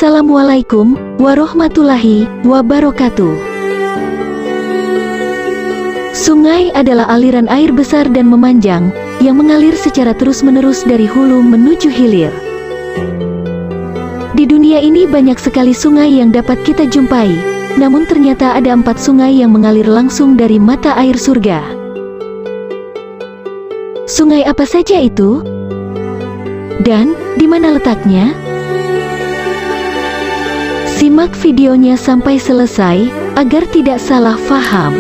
Assalamualaikum warahmatullahi wabarakatuh. Sungai adalah aliran air besar dan memanjang yang mengalir secara terus-menerus dari hulu menuju hilir. Di dunia ini banyak sekali sungai yang dapat kita jumpai, namun ternyata ada 4 sungai yang mengalir langsung dari mata air surga. Sungai apa saja itu? Dan di mana letaknya? Simak videonya sampai selesai agar tidak salah faham.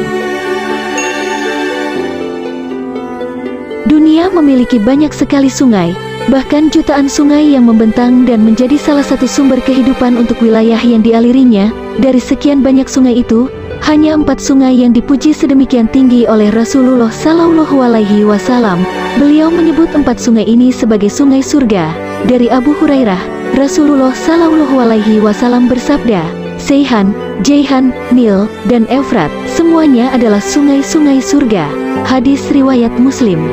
Dunia memiliki banyak sekali sungai, bahkan jutaan sungai yang membentang dan menjadi salah satu sumber kehidupan untuk wilayah yang dialirinya. Dari sekian banyak sungai itu, hanya 4 sungai yang dipuji sedemikian tinggi oleh Rasulullah Shallallahu Alaihi Wasallam. Beliau menyebut 4 sungai ini sebagai sungai surga. Dari Abu Hurairah, Rasulullah Shallallahu Alaihi Wasallam bersabda, Seihan, Jaihan, Nil, dan Efrat, semuanya adalah sungai-sungai surga. Hadis riwayat Muslim.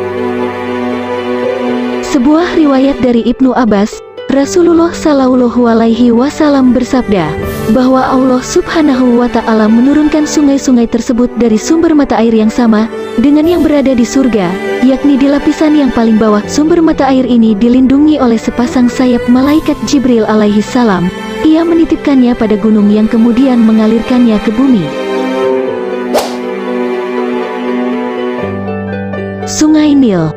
Sebuah riwayat dari Ibnu Abbas, Rasulullah Shallallahu Alaihi Wasallam bersabda, bahwa Allah Subhanahu wa Ta'ala menurunkan sungai-sungai tersebut dari sumber mata air yang sama dengan yang berada di surga, yakni di lapisan yang paling bawah. Sumber mata air ini dilindungi oleh sepasang sayap malaikat Jibril alaihi salam. Ia menitipkannya pada gunung yang kemudian mengalirkannya ke bumi. Sungai Nil.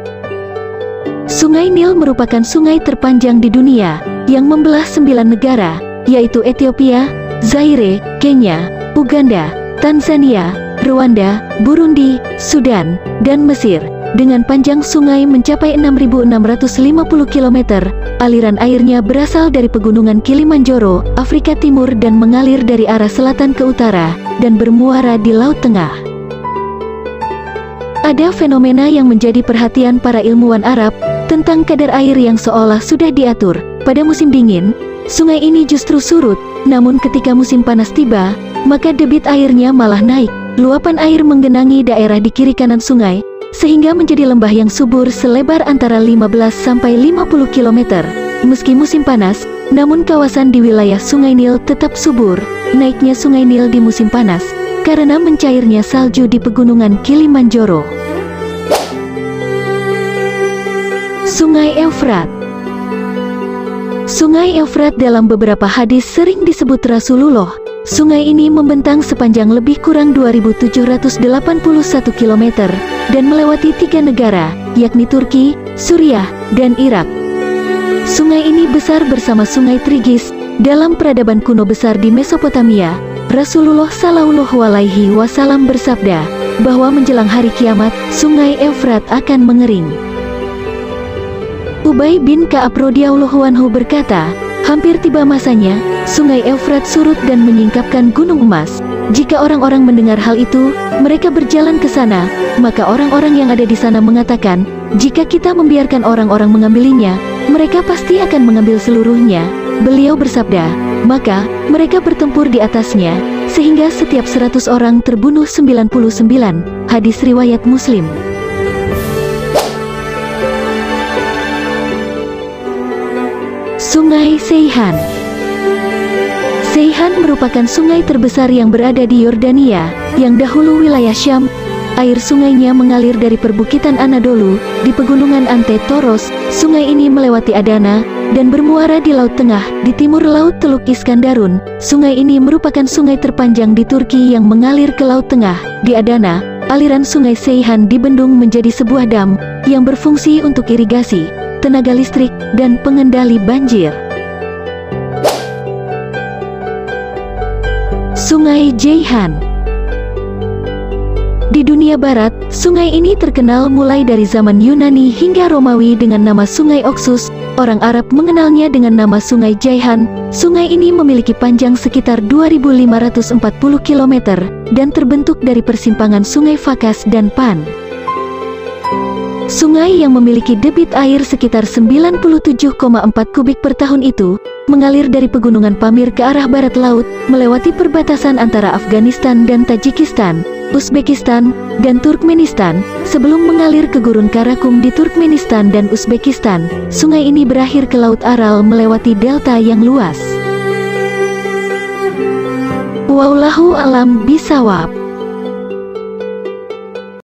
Sungai Nil merupakan sungai terpanjang di dunia yang membelah 9 negara, yaitu Ethiopia, Zaire, Kenya, Uganda, Tanzania, Rwanda, Burundi, Sudan, dan Mesir. Dengan panjang sungai mencapai 6.650 km, aliran airnya berasal dari pegunungan Kilimanjaro, Afrika Timur dan mengalir dari arah selatan ke utara, dan bermuara di Laut Tengah. Ada fenomena yang menjadi perhatian para ilmuwan Arab tentang kadar air yang seolah sudah diatur. Pada musim dingin, sungai ini justru surut, namun ketika musim panas tiba, maka debit airnya malah naik. Luapan air menggenangi daerah di kiri kanan sungai, sehingga menjadi lembah yang subur selebar antara 15 sampai 50 km. Meski musim panas, namun kawasan di wilayah Sungai Nil tetap subur. Naiknya Sungai Nil di musim panas karena mencairnya salju di pegunungan Kilimanjaro. Sungai Efrat. Sungai Efrat dalam beberapa hadis sering disebut Rasulullah. Sungai ini membentang sepanjang lebih kurang 2.781 km dan melewati 3 negara, yakni Turki, Suriah, dan Irak. Sungai ini besar bersama Sungai Tigris. Dalam peradaban kuno besar di Mesopotamia, Rasulullah Shallallahu Alaihi Wasallam bersabda bahwa menjelang hari kiamat, Sungai Efrat akan mengering. Ubay bin Ka'ab radhiyallahu anhu berkata, hampir tiba masanya, Sungai Efrat surut dan menyingkapkan Gunung Emas. Jika orang-orang mendengar hal itu, mereka berjalan ke sana, maka orang-orang yang ada di sana mengatakan, jika kita membiarkan orang-orang mengambilinya, mereka pasti akan mengambil seluruhnya. Beliau bersabda, maka mereka bertempur di atasnya, sehingga setiap 100 orang terbunuh 99. Hadis riwayat Muslim. Sungai Seihan. Seihan merupakan sungai terbesar yang berada di Yordania, yang dahulu wilayah Syam. Air sungainya mengalir dari perbukitan Anadolu, di pegunungan Ante Toros. Sungai ini melewati Adana, dan bermuara di Laut Tengah, di timur Laut Teluk Iskandarun. Sungai ini merupakan sungai terpanjang di Turki yang mengalir ke Laut Tengah. Di Adana, aliran sungai Seihan dibendung menjadi sebuah dam, yang berfungsi untuk irigasi, tenaga listrik, dan pengendali banjir. Sungai Jaihan. Di dunia barat, sungai ini terkenal mulai dari zaman Yunani hingga Romawi dengan nama Sungai Oxus. Orang Arab mengenalnya dengan nama Sungai Jaihan. Sungai ini memiliki panjang sekitar 2.540 km dan terbentuk dari persimpangan Sungai Fakas dan Pan. Sungai yang memiliki debit air sekitar 97,4 kubik per tahun itu mengalir dari pegunungan Pamir ke arah barat laut, melewati perbatasan antara Afghanistan dan Tajikistan, Uzbekistan, dan Turkmenistan. Sebelum mengalir ke Gurun Karakum di Turkmenistan dan Uzbekistan, sungai ini berakhir ke Laut Aral melewati delta yang luas. Wallahu alam bisawab.